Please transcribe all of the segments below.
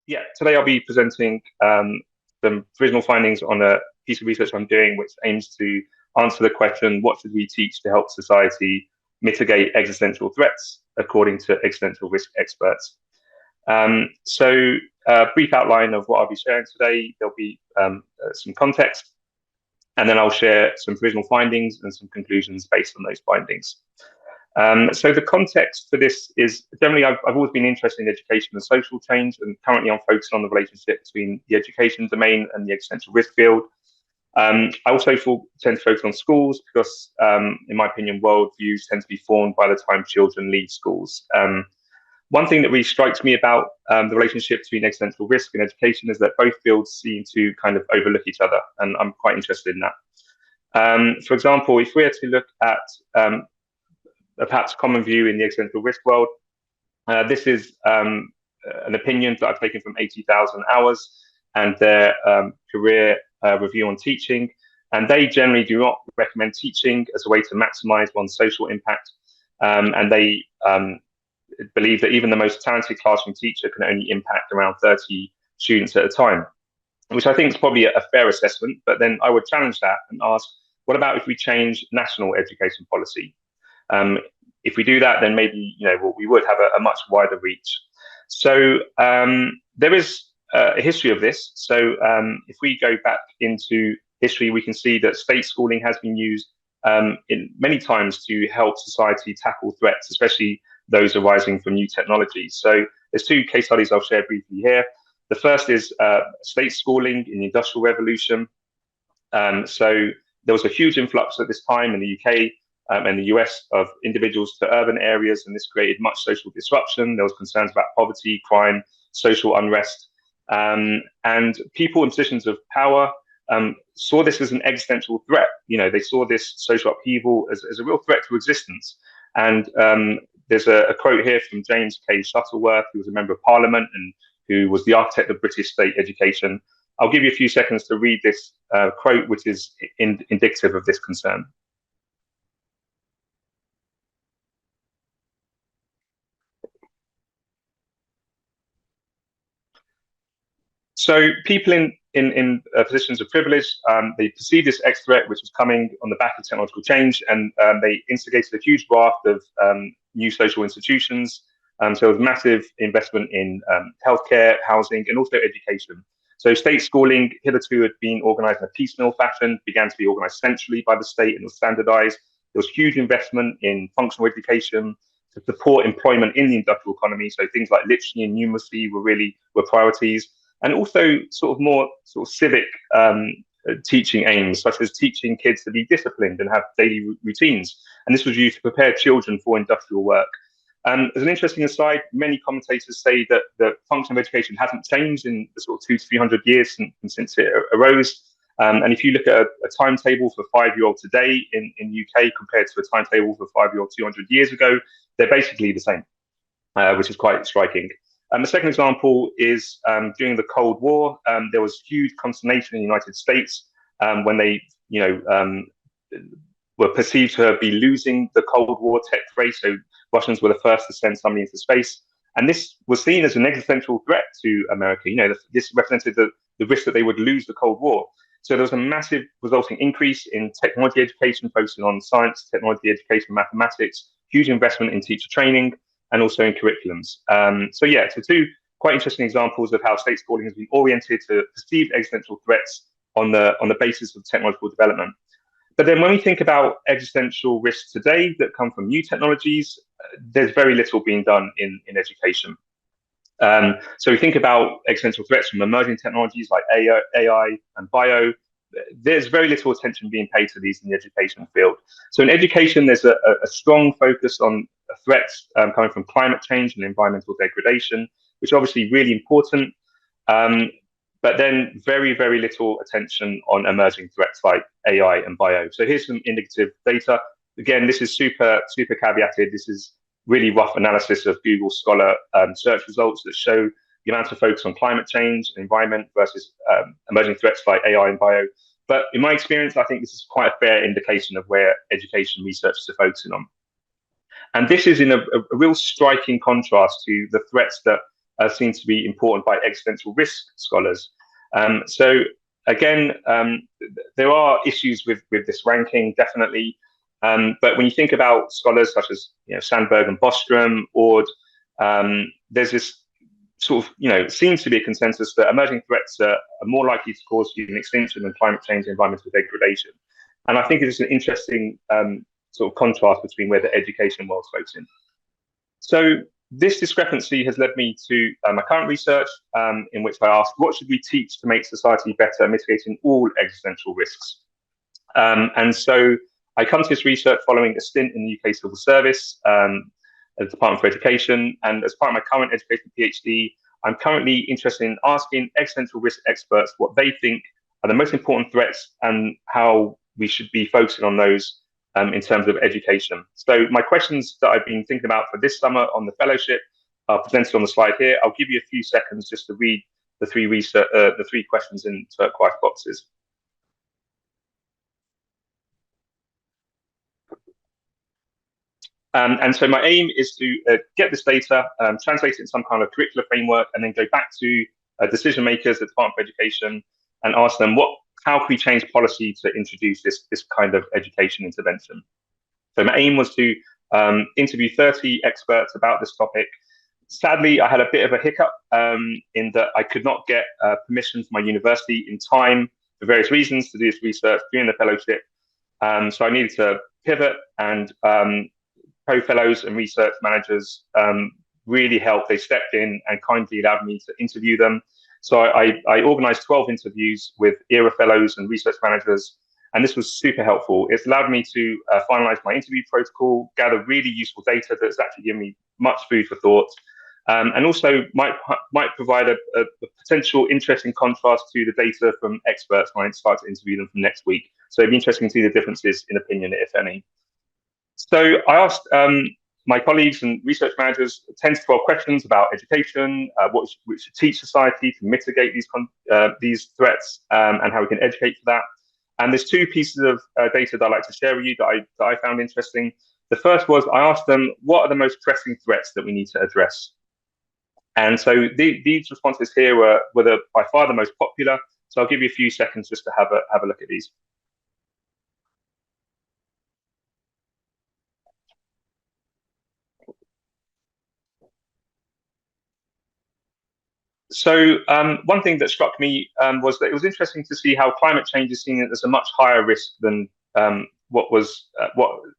Yeah, today I'll be presenting some provisional findings on a piece of research I'm doing, which aims to answer the question, what should we teach to help society mitigate existential threats, according to existential risk experts? Brief outline of what I'll be sharing today. There'll be some context, and then I'll share some provisional findings and some conclusions based on those findings. So the context for this is generally I've always been interested in education and social change, and currently I'm focused on the relationship between the education domain and the existential risk field. I also tend to focus on schools because, in my opinion, worldviews tend to be formed by the time children leave schools. One thing that really strikes me about the relationship between existential risk and education is that both fields seem to kind of overlook each other, and I'm quite interested in that. For example, if we were to look at a perhaps common view in the existential risk world. This is an opinion that I've taken from 80,000 Hours and their career review on teaching. And they generally do not recommend teaching as a way to maximize one's social impact. And they believe that even the most talented classroom teacher can only impact around 30 students at a time, which I think is probably a fair assessment. But then I would challenge that and ask, what about if we change national education policy? If we do that, then maybe we would have a much wider reach. So there is a history of this. So if we go back into history, we can see that state schooling has been used in many times to help society tackle threats, especially those arising from new technologies. So there's two case studies I'll share briefly here. The first is state schooling in the Industrial Revolution. So there was a huge influx at this time in the UK and the US of individuals to urban areas, and this created much social disruption. There was concerns about poverty, crime, social unrest, and people in positions of power saw this as an existential threat. They saw this social upheaval as a real threat to existence. And there's a quote here from James K. Shuttleworth, who was a member of Parliament and who was the architect of British state education. I'll give you a few seconds to read this quote, which is indicative of this concern. So people in positions of privilege, they perceived this X threat, which was coming on the back of technological change, and they instigated a huge raft of new social institutions. So there was massive investment in healthcare, housing, and also education. So state schooling hitherto had been organized in a piecemeal fashion, began to be organized centrally by the state and was standardized. There was huge investment in functional education to support employment in the industrial economy. So things like literacy and numeracy were priorities. And also sort of civic teaching aims, such as teaching kids to be disciplined and have daily routines. And this was used to prepare children for industrial work. As an interesting aside, many commentators say that the function of education hasn't changed in the sort of 200 to 300 years since it arose. And if you look at a timetable for a 5-year-old today in the UK compared to a timetable for a 5-year-old 200 years ago, they're basically the same, which is quite striking. The second example is during the Cold War, there was huge consternation in the United States when they, were perceived to be losing the Cold War tech race. So Russians were the first to send somebody into space, and this was seen as an existential threat to America. This represented the risk that they would lose the Cold War. So there was a massive resulting increase in technology education, focusing on science, technology education, mathematics, huge investment in teacher training, and also in curriculums. So two quite interesting examples of how state schooling has been oriented to perceived existential threats on the basis of technological development. But then when we think about existential risks today that come from new technologies, there's very little being done in education. So we think about existential threats from emerging technologies like AI and bio. There's very little attention being paid to these in the education field. So in education, there's a strong focus on threats coming from climate change and environmental degradation, which are obviously really important. But then very, very little attention on emerging threats like AI and bio. So here's some indicative data. Again, this is super caveated. This is really rough analysis of Google Scholar search results that show the amount of focus on climate change and environment versus emerging threats like AI and bio. But in my experience, I think this is quite a fair indication of where education researchers are focusing on. And this is in a real striking contrast to the threats that seen to be important by existential risk scholars. So again, there are issues with this ranking, definitely. But when you think about scholars such as Sandberg and Bostrom, Ord, there's this sort of, seems to be a consensus that emerging threats are more likely to cause human extinction than climate change and environmental degradation. And I think it's an interesting sort of contrast between where the education world's focusing. So this discrepancy has led me to my current research, in which I asked, what should we teach to make society better at mitigating all existential risks? And so I come to this research following a stint in the UK Civil Service at the Department for Education. And as part of my current education PhD, I'm currently interested in asking existential risk experts what they think are the most important threats and how we should be focusing on those in terms of education. So my questions that I've been thinking about for this summer on the fellowship are presented on the slide here. I'll give you a few seconds just to read the three questions in turquoise boxes. And so my aim is to get this data, translate it in some kind of curricular framework, and then go back to decision makers at the Department of Education and ask them how can we change policy to introduce this kind of education intervention. So my aim was to interview 30 experts about this topic. Sadly, I had a bit of a hiccup in that I could not get permission from my university in time for various reasons to do this research during the fellowship. So I needed to pivot, and co-fellows and research managers really helped. They stepped in and kindly allowed me to interview them. So I organized 12 interviews with ERA fellows and research managers, and this was super helpful. It's allowed me to finalize my interview protocol, gather really useful data that's actually given me much food for thought, and also might provide a potential interesting contrast to the data from experts when I start to interview them from next week. So it'd be interesting to see the differences in opinion, if any. So I asked my colleagues and research managers 10 to 12 questions about education, what we should teach society to mitigate these threats, and how we can educate for that. And there's two pieces of data that I'd like to share with you that I found interesting. The first was I asked them, what are the most pressing threats that we need to address? And so these responses here were by far the most popular. So I'll give you a few seconds just to have a look at these. So one thing that struck me was that it was interesting to see how climate change is seen as a much higher risk than what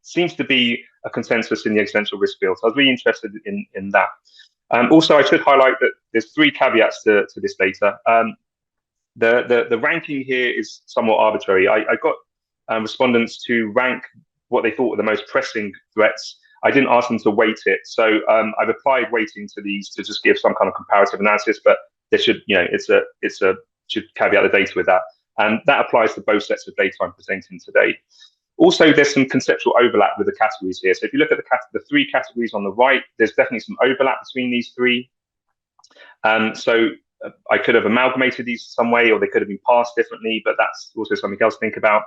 seems to be a consensus in the existential risk field. So I was really interested in that. Also, I should highlight that there's three caveats to this data. The ranking here is somewhat arbitrary. I got respondents to rank what they thought were the most pressing threats. I didn't ask them to weight it. So I've applied weighting to these to just give some kind of comparative analysis, but there should, should caveat the data with that. And that applies to both sets of data I'm presenting today. Also, there's some conceptual overlap with the categories here. So if you look at the three categories on the right, there's definitely some overlap between these three. So I could have amalgamated these some way, or they could have been parsed differently, but that's also something else to think about.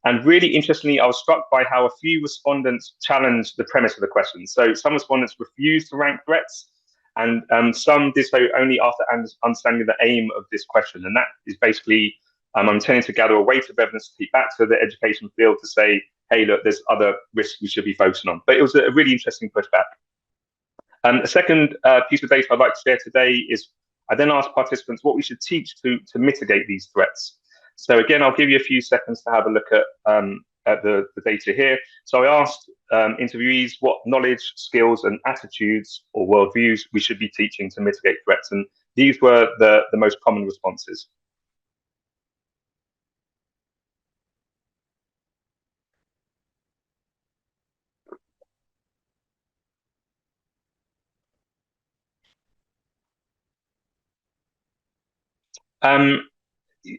And really interestingly, I was struck by how a few respondents challenged the premise of the question. So some respondents refused to rank threats, and some did so only after understanding the aim of this question. And that is basically, I'm intending to gather a weight of evidence to keep back to the education field to say, hey, look, there's other risks we should be focusing on. But it was a really interesting pushback. The second piece of data I'd like to share today is I then asked participants what we should teach to mitigate these threats. So again, I'll give you a few seconds to have a look at the data here. So I asked interviewees what knowledge, skills, and attitudes or worldviews we should be teaching to mitigate threats. And these were the most common responses.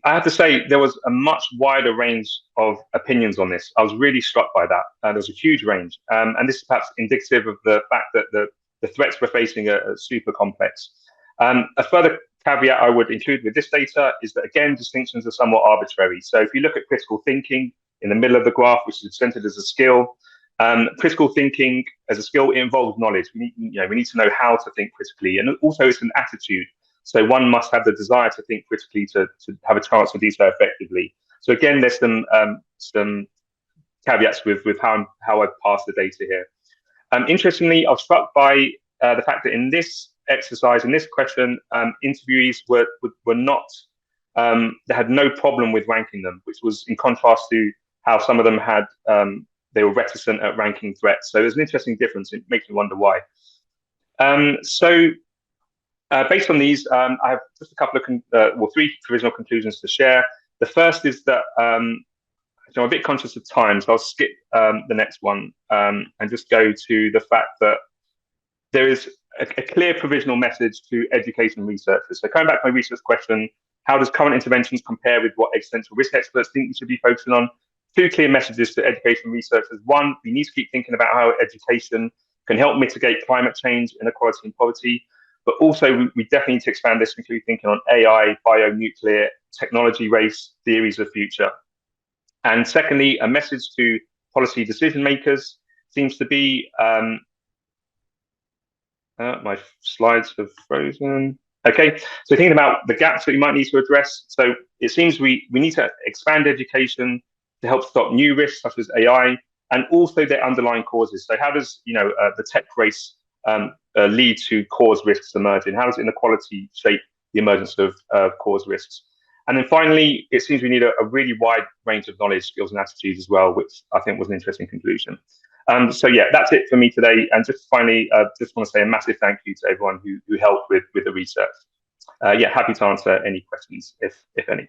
I have to say there was a much wider range of opinions on this. I was really struck by that. There was a huge range. And this is perhaps indicative of the fact that the threats we're facing are super complex. A further caveat I would include with this data is that, again, distinctions are somewhat arbitrary. So if you look at critical thinking in the middle of the graph, which is presented as a skill, Critical thinking as a skill, it involves knowledge. We need to know how to think critically, and also it's an attitude. So one must have the desire to think critically to have a chance to do so effectively. So again, there's some caveats with how I've passed the data here. Interestingly, I was struck by the fact that in this exercise, in this question, interviewees were not, they had no problem with ranking them, which was in contrast to how some of them had, they were reticent at ranking threats. So there's an interesting difference. It makes me wonder why. Based on these, I have just a couple of, three provisional conclusions to share. The first is that I'm a bit conscious of time, so I'll skip the next one and just go to the fact that there is a clear provisional message to education researchers. So coming back to my research question, how does current interventions compare with what existential risk experts think we should be focusing on? Two clear messages to education researchers. One, we need to keep thinking about how education can help mitigate climate change, inequality and poverty. But also, we definitely need to expand this to include thinking on AI, bionuclear, technology race, theories of future. And secondly, a message to policy decision makers seems to be, my slides have frozen. Okay, so thinking about the gaps that we might need to address. So it seems we need to expand education to help stop new risks such as AI and also their underlying causes. So how does the tech race lead to cause risks emerging? How does inequality shape the emergence of cause risks? And then finally, it seems we need a really wide range of knowledge, skills, and attitudes as well, which I think was an interesting conclusion. So yeah, that's it for me today. And just finally, just want to say a massive thank you to everyone who helped with the research. Yeah, happy to answer any questions if any.